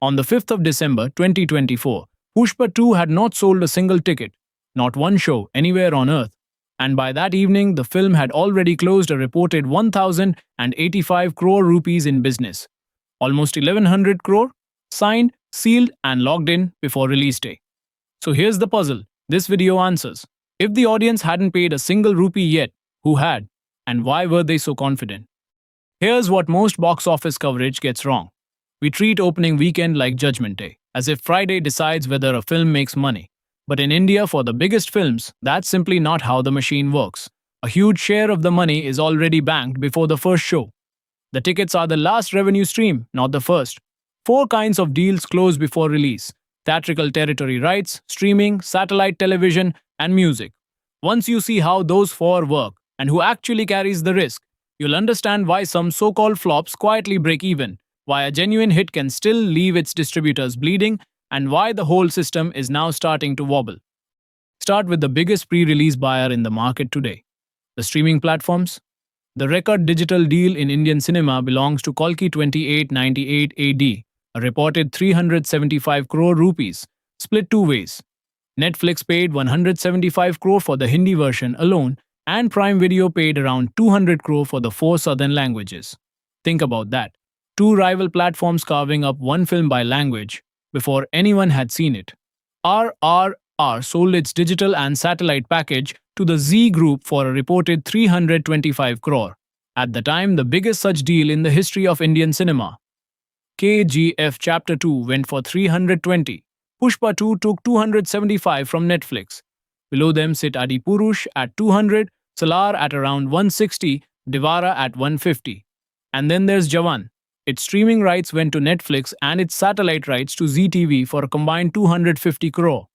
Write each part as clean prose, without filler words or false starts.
On the 5th of December 2024, Pushpa 2 had not sold a single ticket, not one show anywhere on earth, and by that evening the film had already closed a reported 1,085 crore rupees in business, almost 1100 crore, signed, sealed and logged in before release day. So here's the puzzle this video answers. If the audience hadn't paid a single rupee yet, who had? And why were they so confident? Here's what most box office coverage gets wrong. We treat opening weekend like Judgment Day, as if Friday decides whether a film makes money. But in India, for the biggest films, that's simply not how the machine works. A huge share of the money is already banked before the first show. The tickets are the last revenue stream, not the first. 4 kinds of deals close before release: theatrical territory rights, streaming, satellite television, and music. Once you see how those 4 work and who actually carries the risk, you'll understand why some so-called flops quietly break even, why a genuine hit can still leave its distributors bleeding, and why the whole system is now starting to wobble. Start with the biggest pre-release buyer in the market today: the streaming platforms. The record digital deal in Indian cinema belongs to Kalki 2898 AD, a reported 375 crore rupees, split 2 ways. Netflix paid 175 crore for the Hindi version alone, and Prime Video paid around 200 crore for the 4 southern languages. Think about that. 2 rival platforms carving up one film by language before anyone had seen it. RRR sold its digital and satellite package to the Zee Group for a reported 325 crore, at the time the biggest such deal in the history of Indian cinema. KGF Chapter 2 went for 320. Pushpa 2 took 275 from Netflix. Below them sit Adipurush at 200, Salar at around 160, Divara at 150. And then there's Jawan. Its streaming rights went to Netflix and its satellite rights to Zee TV for a combined 250 crore.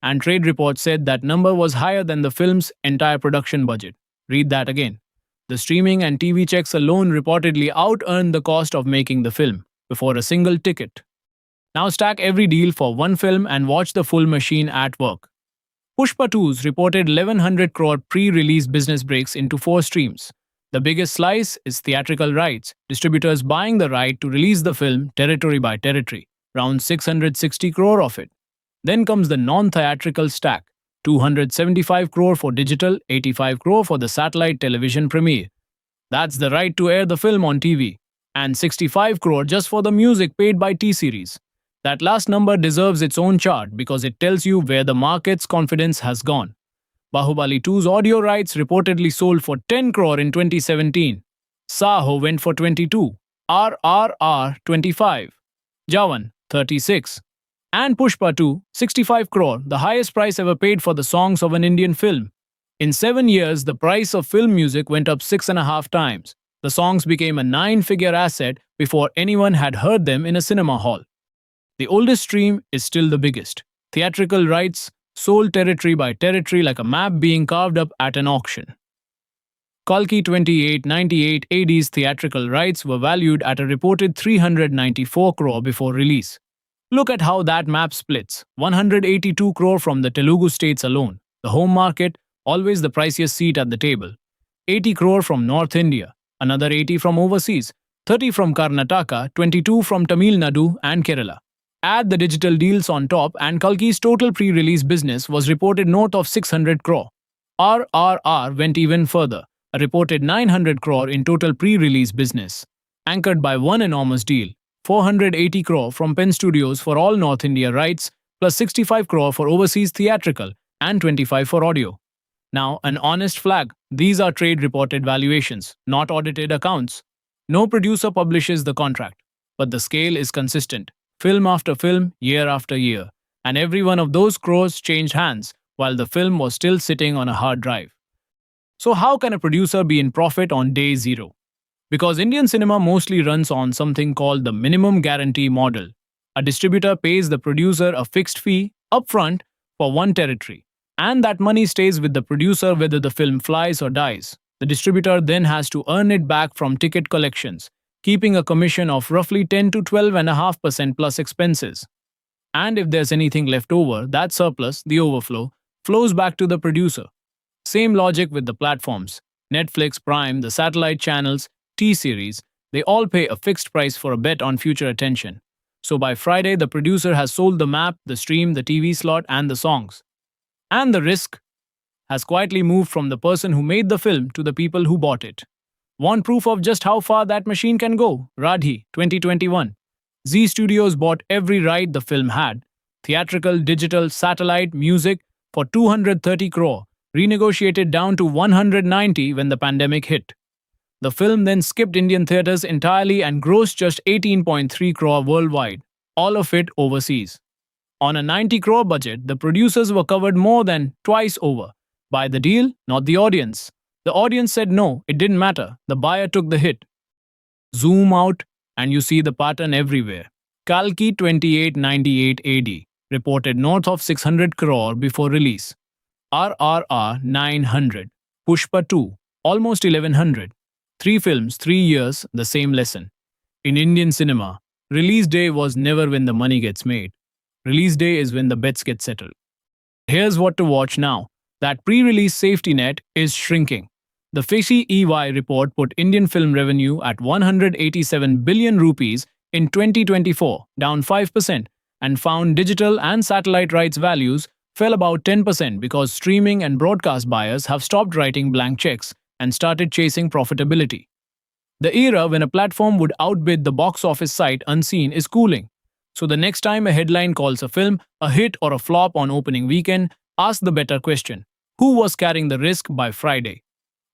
And trade reports said that number was higher than the film's entire production budget. Read that again. The streaming and TV checks alone reportedly out-earned the cost of making the film, before a single ticket. Now stack every deal for one film and watch the full machine at work. Pushpa 2's reported 1100 crore pre-release business breaks into 4 streams. The biggest slice is theatrical rights, distributors buying the right to release the film territory by territory, around 660 crore of it. Then comes the non-theatrical stack, 275 crore for digital, 85 crore for the satellite television premiere. That's the right to air the film on TV, and 65 crore just for the music paid by T-Series. That last number deserves its own chart because it tells you where the market's confidence has gone. Bahubali 2's audio rights reportedly sold for 10 crore in 2017. Saho went for 22, RRR 25, Jawan 36, and Pushpa 2 65 crore, the highest price ever paid for the songs of an Indian film. In 7 years, the price of film music went up 6.5 times. The songs became a 9-figure asset before anyone had heard them in a cinema hall. The oldest stream is still the biggest. Theatrical rights sold territory by territory like a map being carved up at an auction. Kalki 2898 AD's theatrical rights were valued at a reported 394 crore before release. Look at how that map splits: 182 crore from the Telugu states alone, the home market, always the priciest seat at the table. 80 crore from North India, another 80 from overseas, 30 from Karnataka, 22 from Tamil Nadu and Kerala. Add the digital deals on top and Kalki's total pre-release business was reported north of 600 crore. RRR went even further, a reported 900 crore in total pre-release business, anchored by one enormous deal: 480 crore from Pen Studios for all North India rights, plus 65 crore for overseas theatrical and 25 for audio. Now, an honest flag: these are trade-reported valuations, not audited accounts. No producer publishes the contract, but the scale is consistent. Film after film, year after year, and every one of those crores changed hands while the film was still sitting on a hard drive. So how can a producer be in profit on day 0? Because Indian cinema mostly runs on something called the minimum guarantee model. A distributor pays the producer a fixed fee upfront for one territory, and that money stays with the producer whether the film flies or dies. The distributor then has to earn it back from ticket collections, keeping a commission of roughly 10 to 12.5% plus expenses. And if there's anything left over, that surplus, the overflow, flows back to the producer. Same logic with the platforms. Netflix, Prime, the satellite channels, T-Series, they all pay a fixed price for a bet on future attention. So by Friday, the producer has sold the map, the stream, the TV slot, and the songs. And the risk has quietly moved from the person who made the film to the people who bought it. Want proof of just how far that machine can go? Radhe, 2021. Zee Studios bought every right the film had: theatrical, digital, satellite, music, for 230 crore, renegotiated down to 190 when the pandemic hit. The film then skipped Indian theatres entirely and grossed just 18.3 crore worldwide, all of it overseas. On a 90 crore budget, the producers were covered more than twice over. By the deal, not the audience. The audience said no, it didn't matter. The buyer took the hit. Zoom out, and you see the pattern everywhere. Kalki 2898 AD reported north of 600 crore before release. RRR 900. Pushpa 2, almost 1100. 3 films, 3 years, the same lesson. In Indian cinema, release day was never when the money gets made. Release day is when the bets get settled. Here's what to watch now. That pre-release safety net is shrinking. The FICCI-EY report put Indian film revenue at 187 billion rupees in 2024, down 5%, and found digital and satellite rights values fell about 10% because streaming and broadcast buyers have stopped writing blank checks and started chasing profitability. The era when a platform would outbid the box office sight unseen is cooling. So the next time a headline calls a film a hit or a flop on opening weekend, ask the better question: who was carrying the risk by Friday?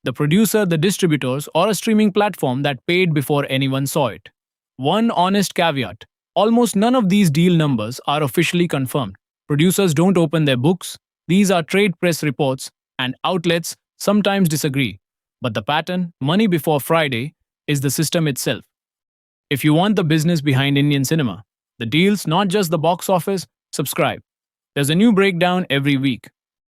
The producer, the distributors, or a streaming platform that paid before anyone saw it? One honest caveat: almost none of these deal numbers are officially confirmed. Producers don't open their books. These are trade press reports, and outlets sometimes disagree. But the pattern, money before Friday, is the system itself. If you want the business behind Indian cinema, the deals, not just the box office, subscribe. There's a new breakdown every week.